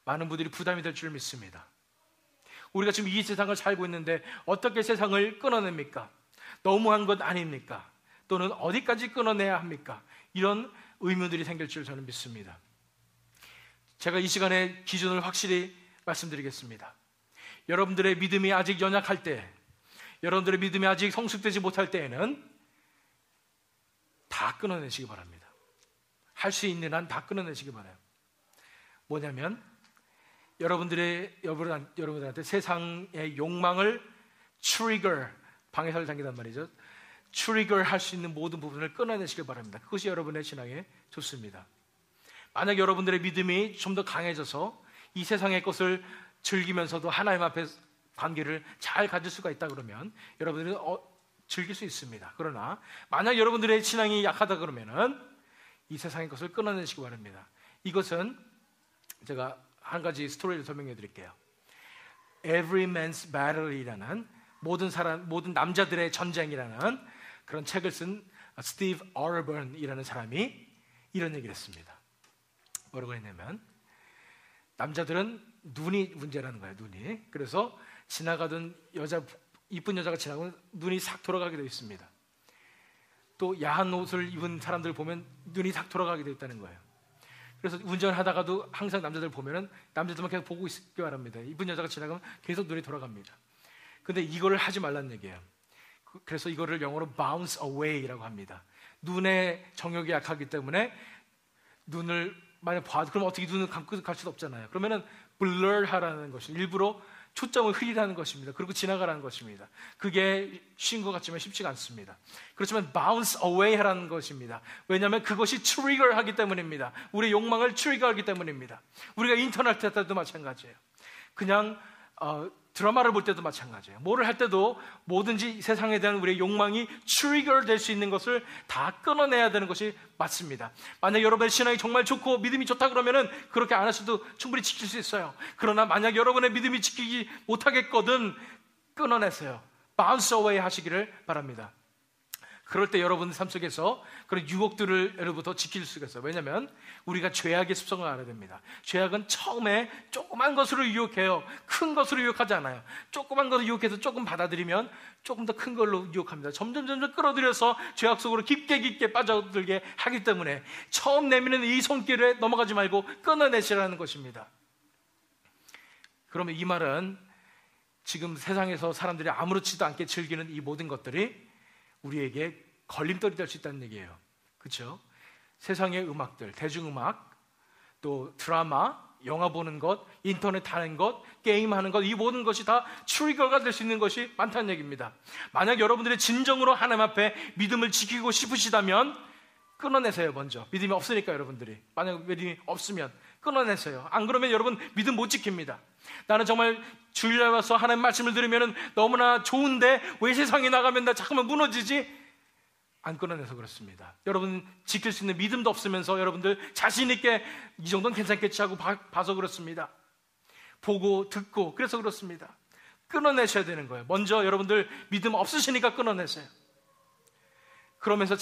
많은 분들이 부담이 될 줄 믿습니다. 우리가 지금 이 세상을 살고 있는데 어떻게 세상을 끊어냅니까? 너무한 것 아닙니까? 또는 어디까지 끊어내야 합니까? 이런 의문들이 생길 줄 저는 믿습니다. 제가 이 시간에 기준을 확실히 말씀드리겠습니다. 여러분들의 믿음이 아직 연약할 때, 여러분들의 믿음이 아직 성숙되지 못할 때에는 다 끊어내시기 바랍니다. 할 수 있는 한 다 끊어내시기 바라요. 뭐냐면 여러분들한테 세상의 욕망을 방해사를 당기단 말이죠. 할 수 있는 모든 부분을 끊어내시길 바랍니다. 그것이 여러분의 신앙에 좋습니다. 만약 여러분들의 믿음이 좀 더 강해져서 이 세상의 것을 즐기면서도 하나님 앞에 관계를 잘 가질 수가 있다 그러면 여러분들은 즐길 수 있습니다. 그러나 만약 여러분들의 신앙이 약하다 그러면은 이 세상의 것을 끊어내시기 바랍니다. 이것은 제가 한 가지 스토리를 설명해 드릴게요. Every Man's Battle이라는 모든 남자들의 전쟁이라는 그런 책을 쓴 스티브 어러번이라는 사람이 이런 얘기를 했습니다. 뭐라고 했냐면 남자들은 눈이 문제라는 거예요. 눈이. 그래서 지나가던 이쁜 여자가 지나가면 눈이 싹 돌아가게 되어 있습니다. 또 야한 옷을 입은 사람들을 보면 눈이 싹 돌아가게 되어 있다는 거예요. 그래서 운전하다가도 항상 남자들 보면은 남자들만 계속 보고 있기 바랍니다. 이쁜 여자가 지나가면 계속 눈이 돌아갑니다. 근데 이거를 하지 말라는 얘기예요. 그래서 이거를 영어로 bounce away라고 합니다. 눈의 정욕이 약하기 때문에 눈을 만약 봐도 그럼 어떻게 눈을 감고 갈 수도 없잖아요. 그러면은 blur 하라는 것이 일부러 초점을 흐리라는 것입니다. 그리고 지나가라는 것입니다. 그게 쉬운 것 같지만 쉽지가 않습니다. 그렇지만 bounce away 하라는 것입니다. 왜냐하면 그것이 트리거 하기 때문입니다. 우리의 욕망을 트리거하기 때문입니다. 우리가 인터넷 할 때도 마찬가지예요. 그냥 드라마를 볼 때도 마찬가지예요. 뭐를 할 때도 뭐든지 세상에 대한 우리의 욕망이 트리거 될 수 있는 것을 다 끊어내야 되는 것이 맞습니다. 만약 여러분의 신앙이 정말 좋고 믿음이 좋다 그러면은 그렇게 안 하셔도 충분히 지킬 수 있어요. 그러나 만약 여러분의 믿음이 지키지 못하겠거든 끊어내세요. bounce away 하시기를 바랍니다. 그럴 때 여러분 삶 속에서 그런 유혹들로부터 지킬 수가 있어요. 왜냐하면 우리가 죄악의 습성을 알아야 됩니다. 죄악은 처음에 조그만 것으로 유혹해요. 큰 것으로 유혹하지 않아요. 조그만 것을 유혹해서 조금 받아들이면 조금 더 큰 걸로 유혹합니다. 점점 끌어들여서 죄악 속으로 깊게 빠져들게 하기 때문에 처음 내미는 이 손길에 넘어가지 말고 끊어내시라는 것입니다. 그러면 이 말은 지금 세상에서 사람들이 아무렇지도 않게 즐기는 이 모든 것들이 우리에게 걸림돌이 될 수 있다는 얘기예요. 그렇죠? 세상의 음악들, 대중음악, 또 드라마, 영화 보는 것, 인터넷 하는 것, 게임하는 것, 이 모든 것이 다 트리거가 될 수 있는 것이 많다는 얘기입니다. 만약 여러분들이 진정으로 하나님 앞에 믿음을 지키고 싶으시다면 끊어내세요. 먼저 믿음이 없으니까 여러분들이 만약 믿음이 없으면 끊어내세요. 안 그러면 여러분 믿음 못 지킵니다. 나는 정말 주일날 와서 하나님 말씀을 들으면 너무나 좋은데 왜 세상에 나가면 나 자꾸만 무너지지? 안 끊어내서 그렇습니다. 여러분 지킬 수 있는 믿음도 없으면서 여러분들 자신 있게 이 정도는 괜찮겠지 하고 봐서 그렇습니다. 보고 듣고 그래서 그렇습니다. 끊어내셔야 되는 거예요. 먼저 여러분들 믿음 없으시니까 끊어내세요. 그러면서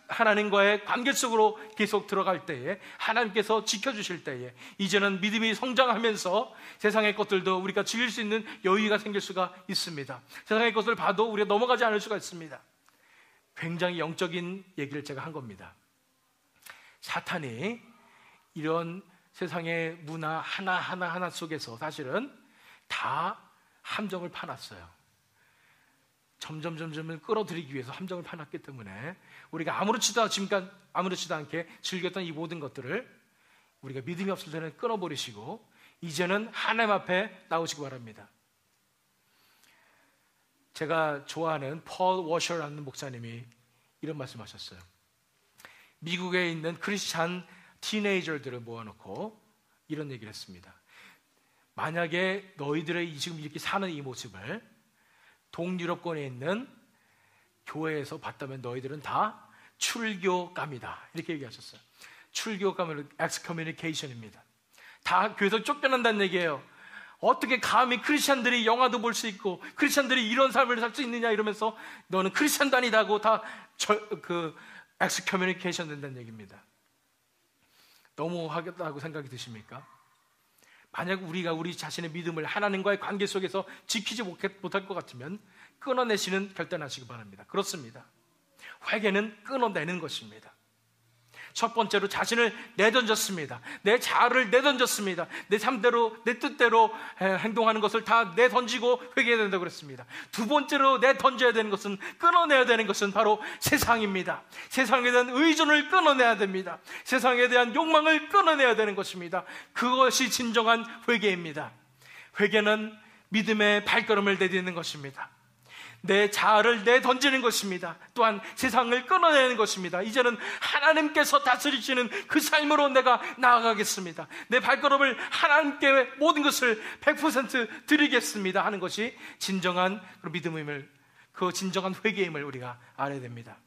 하나님과의 관계 속으로 계속 들어갈 때에 하나님께서 지켜주실 때에 이제는 믿음이 성장하면서 세상의 것들도 우리가 즐길 수 있는 여유가 생길 수가 있습니다. 세상의 것을 봐도 우리가 넘어가지 않을 수가 있습니다. 굉장히 영적인 얘기를 제가 한 겁니다. 사탄이 이런 세상의 문화 하나 속에서 사실은 다 함정을 파놨어요. 점점 끌어들이기 위해서 함정을 파놨기 때문에 우리가 지금까지 아무렇지도 않게 즐겼던 이 모든 것들을 우리가 믿음이 없을 때는 끊어버리시고 이제는 하나님 앞에 나오시기 바랍니다. 제가 좋아하는 폴 워셔라는 목사님이 이런 말씀하셨어요. 미국에 있는 크리스찬 티네이저들을 모아놓고 이런 얘기를 했습니다. 만약에 너희들의 지금 이렇게 사는 이 모습을 동유럽권에 있는 교회에서 봤다면 너희들은 다 출교감이다, 이렇게 얘기하셨어요. 출교감은 엑스커뮤니케이션입니다. 다 교회에서 쫓겨난다는 얘기예요. 어떻게 감히 크리스찬들이 영화도 볼 수 있고 크리스찬들이 이런 삶을 살 수 있느냐 이러면서 너는 크리스찬도 아니다고 다 엑스커뮤니케이션 된다는 얘기입니다. 너무 하겠다고 생각이 드십니까? 만약 우리가 우리 자신의 믿음을 하나님과의 관계 속에서 지키지 못할 것 같으면 끊어내시는 결단하시기 바랍니다. 그렇습니다. 회개는 끊어내는 것입니다. 첫 번째로 자신을 내던졌습니다. 내 자아를 내던졌습니다. 내 삶대로 내 뜻대로 행동하는 것을 다 내던지고 회개해야 된다고 그랬습니다. 두 번째로 내던져야 되는 것은, 끊어내야 되는 것은 바로 세상입니다. 세상에 대한 의존을 끊어내야 됩니다. 세상에 대한 욕망을 끊어내야 되는 것입니다. 그것이 진정한 회개입니다. 회개는 믿음의 발걸음을 내딛는 것입니다. 내 자아를 내던지는 것입니다. 또한 세상을 끊어내는 것입니다. 이제는 하나님께서 다스리시는 그 삶으로 내가 나아가겠습니다. 내 발걸음을 하나님께 모든 것을 100% 드리겠습니다 하는 것이 진정한 믿음임을, 그 진정한 회개임을 우리가 알아야 됩니다.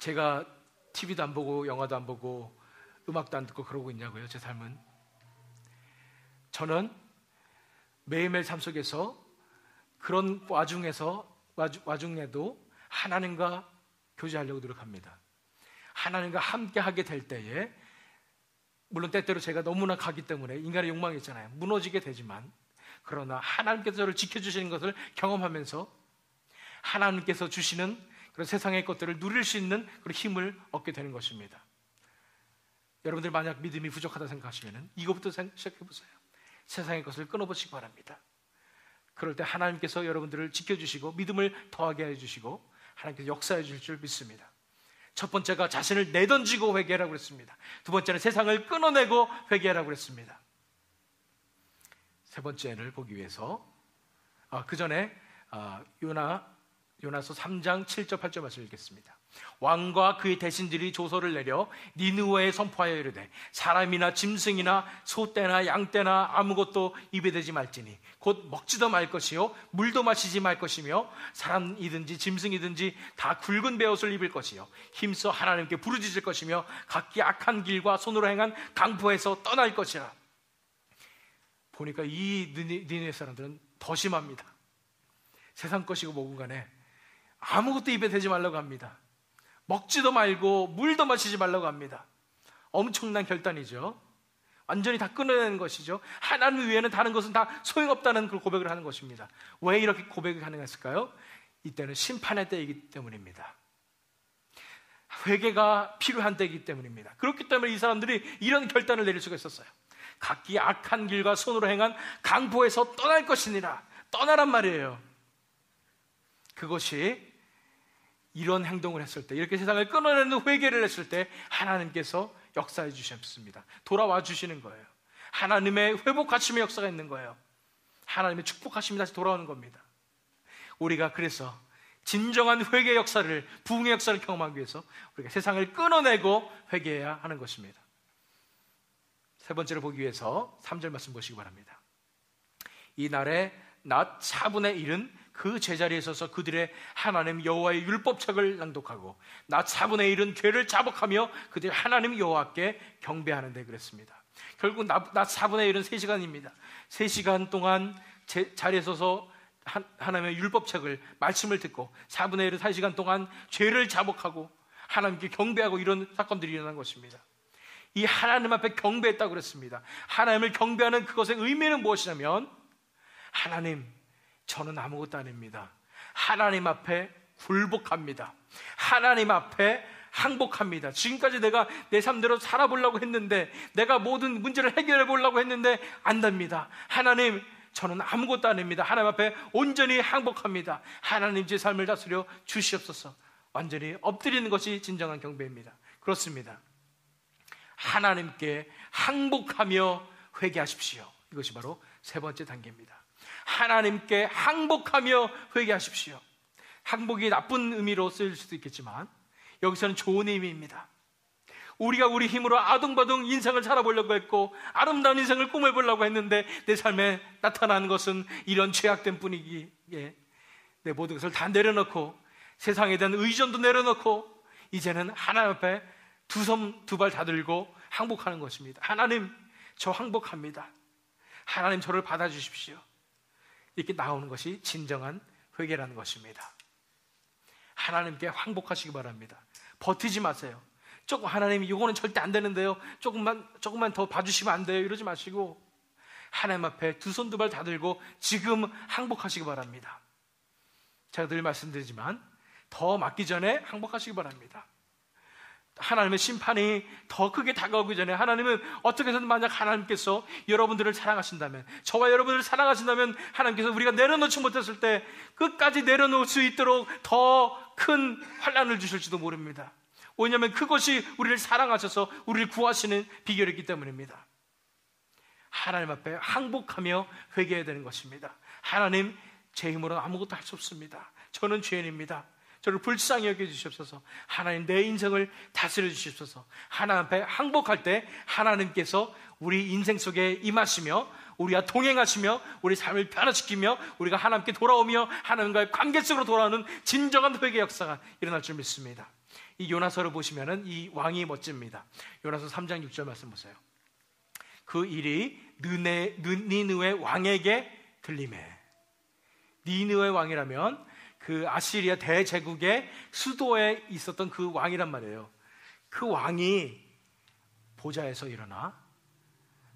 제가 TV도 안 보고 영화도 안 보고 음악도 안 듣고 그러고 있냐고요? 제 삶은 저는 매일매일 삶 속에서 그런 와중에도 하나님과 교제하려고 노력합니다. 하나님과 함께 하게 될 때에, 물론 때때로 제가 너무나 가기 때문에 인간의 욕망이 있잖아요. 무너지게 되지만, 그러나 하나님께서 저를 지켜주시는 것을 경험하면서 하나님께서 주시는 그런 세상의 것들을 누릴 수 있는 그런 힘을 얻게 되는 것입니다. 여러분들 만약 믿음이 부족하다 생각하시면 이것부터 시작해보세요. 세상의 것을 끊어보시기 바랍니다. 그럴 때 하나님께서 여러분들을 지켜주시고 믿음을 더하게 해주시고 하나님께서 역사해 주실 줄 믿습니다. 첫 번째가 자신을 내던지고 회개하라고 그랬습니다. 두 번째는 세상을 끊어내고 회개하라고 그랬습니다. 세 번째를 보기 위해서 그 전에 요나서 3장 7절 8절 말씀을 읽겠습니다. 왕과 그의 대신들이 조서를 내려 니느웨에 선포하여 이르되 사람이나 짐승이나 소떼나 양떼나 아무것도 입에 대지 말지니 곧 먹지도 말 것이요 물도 마시지 말 것이며 사람이든지 짐승이든지 다 굵은 베옷을 입을 것이요 힘써 하나님께 부르짖을 것이며 각기 악한 길과 손으로 행한 강포에서 떠날 것이라. 보니까 이 니느웨 사람들은 더 심합니다. 세상 것이고 뭐고 간에 아무것도 입에 대지 말라고 합니다. 먹지도 말고 물도 마시지 말라고 합니다. 엄청난 결단이죠. 완전히 다 끊어내는 것이죠. 하나님 외에는 다른 것은 다 소용없다는 그 고백을 하는 것입니다. 왜 이렇게 고백이 가능했을까요? 이때는 심판의 때이기 때문입니다. 회개가 필요한 때이기 때문입니다. 그렇기 때문에 이 사람들이 이런 결단을 내릴 수가 있었어요. 각기 악한 길과 손으로 행한 강포에서 떠날 것이니라. 떠나란 말이에요. 그것이 이런 행동을 했을 때, 이렇게 세상을 끊어내는 회개를 했을 때 하나님께서 역사해 주셨습니다. 돌아와 주시는 거예요. 하나님의 회복하심의 역사가 있는 거예요. 하나님의 축복하심이 다시 돌아오는 겁니다. 우리가 그래서 진정한 회개 역사를, 부흥의 역사를 경험하기 위해서 우리가 세상을 끊어내고 회개해야 하는 것입니다. 세 번째로 보기 위해서 3절 말씀 보시기 바랍니다. 이 날에 낮 4분의 1은 그 제자리에 서서 그들의 하나님 여호와의 율법책을 낭독하고 낮 4분의 1은 죄를 자복하며 그들의 하나님 여호와께 경배하는데 그랬습니다. 결국 낮 4분의 1은 3시간입니다. 3시간 동안 자리에 서서 하나님의 율법책을, 말씀을 듣고 4분의 1은 4시간 동안 죄를 자복하고 하나님께 경배하고 이런 사건들이 일어난 것입니다. 이 하나님 앞에 경배했다고 그랬습니다. 하나님을 경배하는 그것의 의미는 무엇이냐면, 하나님, 저는 아무것도 아닙니다. 하나님 앞에 굴복합니다. 하나님 앞에 항복합니다. 지금까지 내가 내 삶대로 살아보려고 했는데, 내가 모든 문제를 해결해 보려고 했는데 안 됩니다. 하나님, 저는 아무것도 아닙니다. 하나님 앞에 온전히 항복합니다. 하나님 제 삶을 다스려 주시옵소서. 완전히 엎드리는 것이 진정한 경배입니다. 그렇습니다. 하나님께 항복하며 회개하십시오. 이것이 바로 세 번째 단계입니다. 하나님께 항복하며 회개하십시오. 항복이 나쁜 의미로 쓰일 수도 있겠지만 여기서는 좋은 의미입니다. 우리가 우리 힘으로 아둥바둥 인생을 살아보려고 했고 아름다운 인생을 꾸며보려고 했는데 내 삶에 나타나는 것은 이런 죄악된 분위기에 내 모든 것을 다 내려놓고 세상에 대한 의존도 내려놓고 이제는 하나님 앞에 두 손 두 발 다 들고 항복하는 것입니다. 하나님, 저 항복합니다. 하나님, 저를 받아주십시오. 이렇게 나오는 것이 진정한 회개라는 것입니다. 하나님께 항복하시기 바랍니다. 버티지 마세요. 조금 하나님, 이거는 절대 안 되는데요, 조금만 더 봐주시면 안 돼요, 이러지 마시고 하나님 앞에 두 손 두 발 다 들고 지금 항복하시기 바랍니다. 제가 늘 말씀드리지만 더 맞기 전에 항복하시기 바랍니다. 하나님의 심판이 더 크게 다가오기 전에 하나님은 어떻게 해서든, 만약 하나님께서 여러분들을 사랑하신다면, 저와 여러분들을 사랑하신다면 하나님께서 우리가 내려놓지 못했을 때 끝까지 내려놓을 수 있도록 더 큰 환난을 주실지도 모릅니다. 왜냐하면 그것이 우리를 사랑하셔서 우리를 구하시는 비결이기 때문입니다. 하나님 앞에 항복하며 회개해야 되는 것입니다. 하나님, 제 힘으로는 아무것도 할 수 없습니다. 저는 죄인입니다. 저를 불쌍히 여겨주시옵소서. 하나님, 내 인생을 다스려 주시옵소서. 하나님 앞에 항복할 때 하나님께서 우리 인생 속에 임하시며 우리와 동행하시며 우리 삶을 변화시키며 우리가 하나님께 돌아오며 하나님과의 관계 속으로 돌아오는 진정한 회개 역사가 일어날 줄 믿습니다. 이 요나서를 보시면은 이 왕이 멋집니다. 요나서 3장 6절 말씀 보세요. 그 일이 니느웨 왕에게 들리매. 니느웨 왕이라면 그 아시리아 대제국의 수도에 있었던 그 왕이란 말이에요. 그 왕이 보좌에서 일어나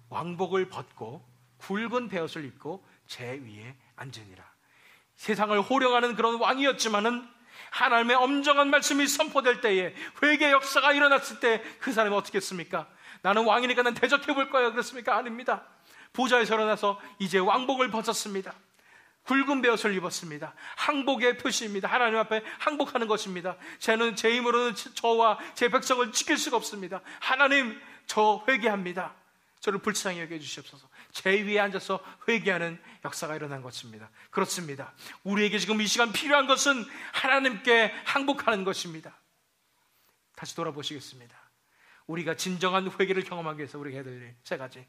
왕복을 벗고 굵은 베옷을 입고 제 위에 앉으니라. 세상을 호령하는 그런 왕이었지만은 하나님의 엄정한 말씀이 선포될 때에, 회개 역사가 일어났을 때 그 사람이 어떻게 했습니까? 나는 왕이니까 난 대적해 볼 거야, 그렇습니까? 아닙니다. 보좌에서 일어나서 이제 왕복을 벗었습니다. 굵은 베옷을 입었습니다. 항복의 표시입니다. 하나님 앞에 항복하는 것입니다. 쟤는 제 힘으로는 저와 제 백성을 지킬 수가 없습니다. 하나님, 저 회개합니다. 저를 불쌍히 여겨주시옵소서. 제 위에 앉아서 회개하는 역사가 일어난 것입니다. 그렇습니다. 우리에게 지금 이 시간 필요한 것은 하나님께 항복하는 것입니다. 다시 돌아보시겠습니다. 우리가 진정한 회개를 경험하기 위해서 우리가 해야 될 일 세 가지.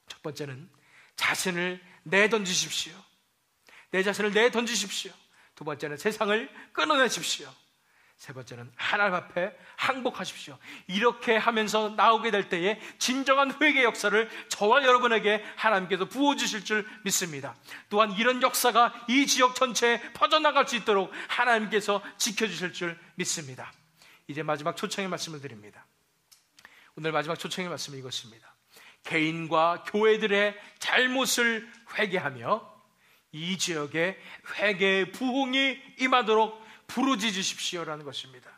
첫 번째는 자신을 내던지십시오. 내 자신을 내던지십시오. 두 번째는 세상을 끊어내십시오. 세 번째는 하나님 앞에 항복하십시오. 이렇게 하면서 나오게 될 때에 진정한 회개 역사를 저와 여러분에게 하나님께서 부어주실 줄 믿습니다. 또한 이런 역사가 이 지역 전체에 퍼져나갈 수 있도록 하나님께서 지켜주실 줄 믿습니다. 이제 마지막 초청의 말씀을 드립니다. 오늘 마지막 초청의 말씀은 이것입니다. 개인과 교회들의 잘못을 회개하며 이 지역에 회개의 부흥이 임하도록 부르짖으십시오라는 것입니다.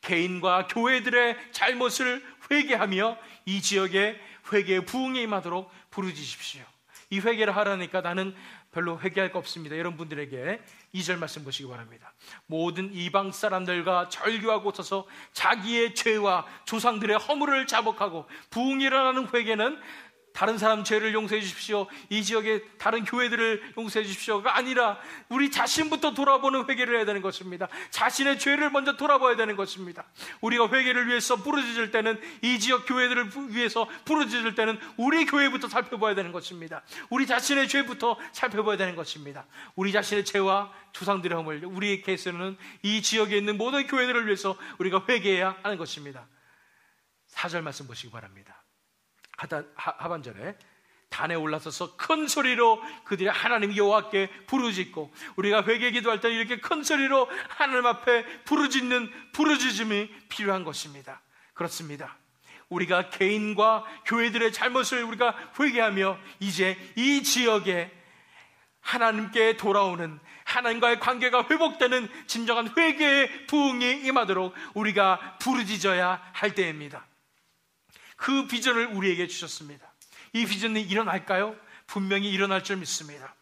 개인과 교회들의 잘못을 회개하며 이 지역에 회개의 부흥이 임하도록 부르짖으십시오. 이 회개를 하라니까 나는 별로 회개할 거 없습니다. 이런 분들에게 2절 말씀 보시기 바랍니다. 모든 이방 사람들과 절교하고 서서 자기의 죄와 조상들의 허물을 자복하고 부흥이 일어나는 회개는 다른 사람 죄를 용서해 주십시오, 이 지역의 다른 교회들을 용서해 주십시오가 아니라 우리 자신부터 돌아보는 회개를 해야 되는 것입니다. 자신의 죄를 먼저 돌아봐야 되는 것입니다. 우리가 회개를 위해서 부르짖을 때는, 이 지역 교회들을 위해서 부르짖을 때는 우리 교회부터 살펴봐야 되는 것입니다. 우리 자신의 죄부터 살펴봐야 되는 것입니다. 우리 자신의 죄와 조상들의 허물, 우리의 케이스는 이 지역에 있는 모든 교회들을 위해서 우리가 회개해야 하는 것입니다. 4절 말씀 보시기 바랍니다. 하반절에 단에 올라서서 큰 소리로 그들이 하나님 여호와께 부르짖고, 우리가 회개 기도할 때 이렇게 큰 소리로 하나님 앞에 부르짖음이 필요한 것입니다. 그렇습니다. 우리가 개인과 교회들의 잘못을 우리가 회개하며 이제 이 지역에 하나님께 돌아오는, 하나님과의 관계가 회복되는 진정한 회개의 부흥이 임하도록 우리가 부르짖어야 할 때입니다. 그 비전을 우리에게 주셨습니다. 이 비전이 일어날까요? 분명히 일어날 줄 믿습니다.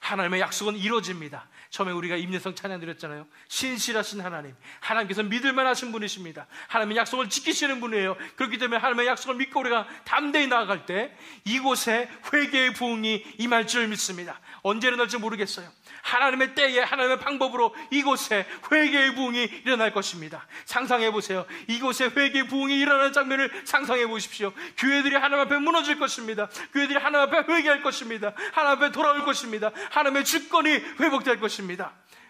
하나님의 약속은 이루어집니다. 처음에 우리가 임예성 찬양 드렸잖아요. 신실하신 하나님, 하나님께서 믿을만 하신 분이십니다. 하나님의 약속을 지키시는 분이에요. 그렇기 때문에 하나님의 약속을 믿고 우리가 담대히 나아갈 때 이곳에 회개의 부흥이 임할 줄 믿습니다. 언제 일어날지 모르겠어요. 하나님의 때에, 하나님의 방법으로 이곳에 회개의 부흥이 일어날 것입니다. 상상해 보세요. 이곳에 회개의 부흥이 일어나는 장면을 상상해 보십시오. 교회들이 하나님 앞에 무너질 것입니다. 교회들이 하나님 앞에 회개할 것입니다. 하나님 앞에 돌아올 것입니다. 하나님의 주권이 회복될 것입니다.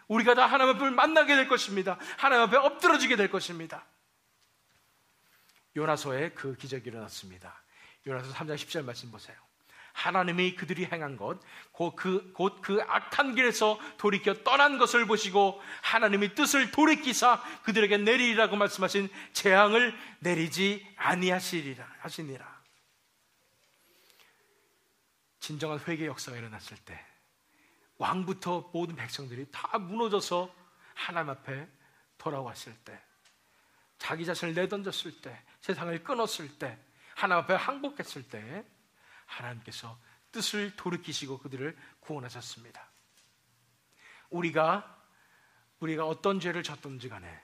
우리가 다 하나님 앞을 만나게 될 것입니다. 하나님 앞에 엎드러지게 될 것입니다. 요나서에 그 기적이 일어났습니다. 요나서 3장 10절 말씀 보세요. 하나님이 그들이 행한 것, 곧 그 악한 길에서 돌이켜 떠난 것을 보시고 하나님이 뜻을 돌이키사 그들에게 내리리라고 말씀하신 재앙을 내리지 아니하시리라 하시니라. 진정한 회개 역사가 일어났을 때 왕부터 모든 백성들이 다 무너져서 하나님 앞에 돌아왔을 때, 자기 자신을 내던졌을 때, 세상을 끊었을 때, 하나님 앞에 항복했을 때 하나님께서 뜻을 돌이키시고 그들을 구원하셨습니다. 우리가 어떤 죄를 졌든지 간에,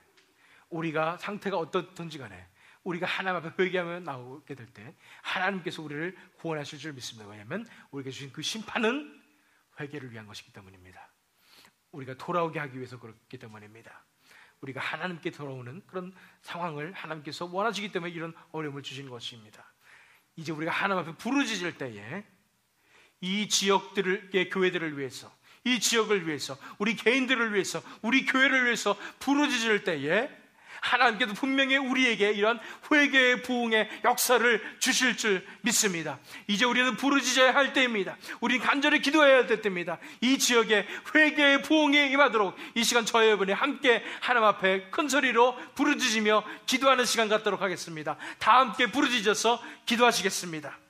우리가 상태가 어떻든지 간에 우리가 하나님 앞에 회개하며 나오게 될 때 하나님께서 우리를 구원하실 줄 믿습니다. 왜냐하면 우리에게 주신 그 심판은 회개를 위한 것이기 때문입니다. 우리가 돌아오게 하기 위해서 그렇기 때문입니다. 우리가 하나님께 돌아오는 그런 상황을 하나님께서 원하시기 때문에 이런 어려움을 주신 것입니다. 이제 우리가 하나님 앞에 부르짖을 때에 이 지역들의 교회들을 위해서, 이 지역을 위해서, 우리 개인들을 위해서, 우리 교회를 위해서 부르짖을 때에 하나님께서 분명히 우리에게 이런 회개의 부흥의 역사를 주실 줄 믿습니다. 이제 우리는 부르짖어야 할 때입니다. 우리는 간절히 기도해야 될 때입니다. 이 지역에 회개의 부흥이 임하도록 이 시간 저희 여러분이 함께 하나님 앞에 큰 소리로 부르짖으며 기도하는 시간 갖도록 하겠습니다. 다 함께 부르짖어서 기도하시겠습니다.